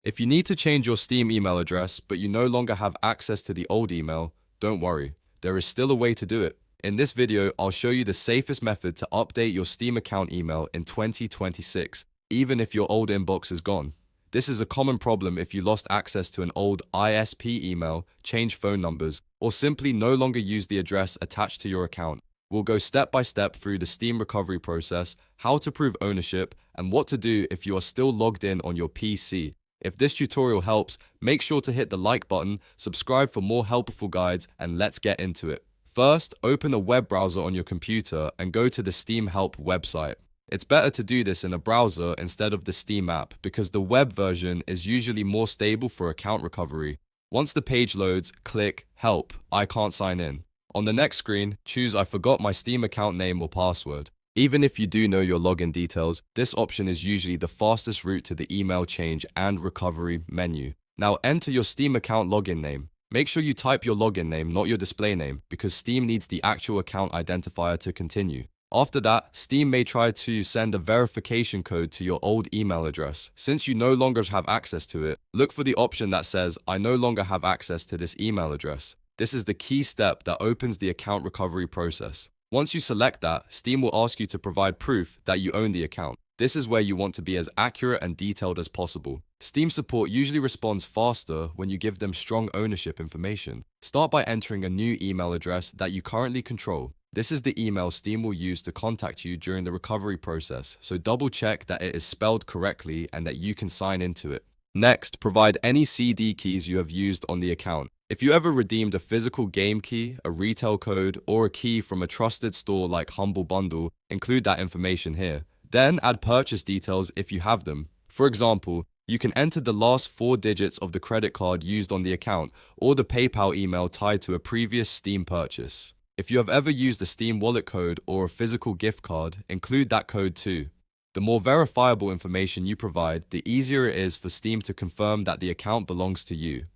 If you need to change your Steam email address, but you no longer have access to the old email, don't worry. There is still a way to do it. In this video, I'll show you the safest method to update your Steam account email in 2026, even if your old inbox is gone. This is a common problem if you lost access to an old ISP email, changed phone numbers, or simply no longer use the address attached to your account. We'll go step by step through the Steam recovery process, how to prove ownership, and what to do if you are still logged in on your PC. If this tutorial helps, make sure to hit the like button, subscribe for more helpful guides, and let's get into it. First, open a web browser on your computer and go to the Steam Help website. It's better to do this in a browser instead of the Steam app because the web version is usually more stable for account recovery. Once the page loads, click Help, I can't sign in. On the next screen, choose I forgot my Steam account name or password. Even if you do know your login details, this option is usually the fastest route to the email change and recovery menu. Now enter your Steam account login name. Make sure you type your login name, not your display name, because Steam needs the actual account identifier to continue. After that, Steam may try to send a verification code to your old email address. Since you no longer have access to it, look for the option that says, I no longer have access to this email address. This is the key step that opens the account recovery process. Once you select that, Steam will ask you to provide proof that you own the account. This is where you want to be as accurate and detailed as possible. Steam support usually responds faster when you give them strong ownership information. Start by entering a new email address that you currently control. This is the email Steam will use to contact you during the recovery process, so double check that it is spelled correctly and that you can sign into it. Next, provide any CD keys you have used on the account. If you ever redeemed a physical game key, a retail code, or a key from a trusted store like Humble Bundle, include that information here. Then add purchase details if you have them. For example, you can enter the last 4 digits of the credit card used on the account or the PayPal email tied to a previous Steam purchase. If you have ever used a Steam wallet code or a physical gift card, include that code too. The more verifiable information you provide, the easier it is for Steam to confirm that the account belongs to you.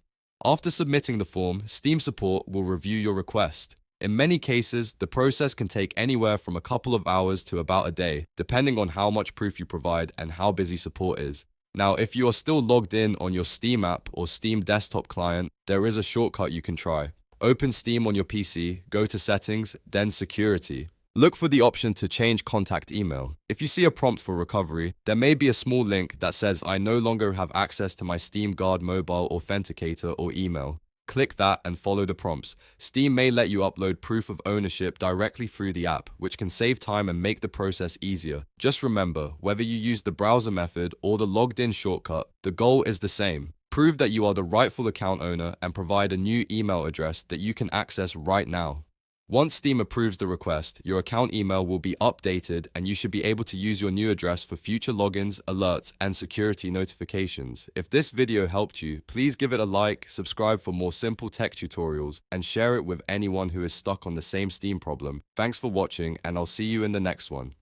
After submitting the form, Steam support will review your request. In many cases, the process can take anywhere from a couple of hours to about a day, depending on how much proof you provide and how busy support is. Now, if you are still logged in on your Steam app or Steam desktop client, there is a shortcut you can try. Open Steam on your PC, go to Settings, then Security. Look for the option to change contact email. If you see a prompt for recovery, there may be a small link that says I no longer have access to my Steam Guard mobile authenticator or email. Click that and follow the prompts. Steam may let you upload proof of ownership directly through the app, which can save time and make the process easier. Just remember, whether you use the browser method or the logged in shortcut, the goal is the same. Prove that you are the rightful account owner and provide a new email address that you can access right now. Once Steam approves the request, your account email will be updated and you should be able to use your new address for future logins, alerts, and security notifications. If this video helped you, please give it a like, subscribe for more simple tech tutorials, and share it with anyone who is stuck on the same Steam problem. Thanks for watching, and I'll see you in the next one.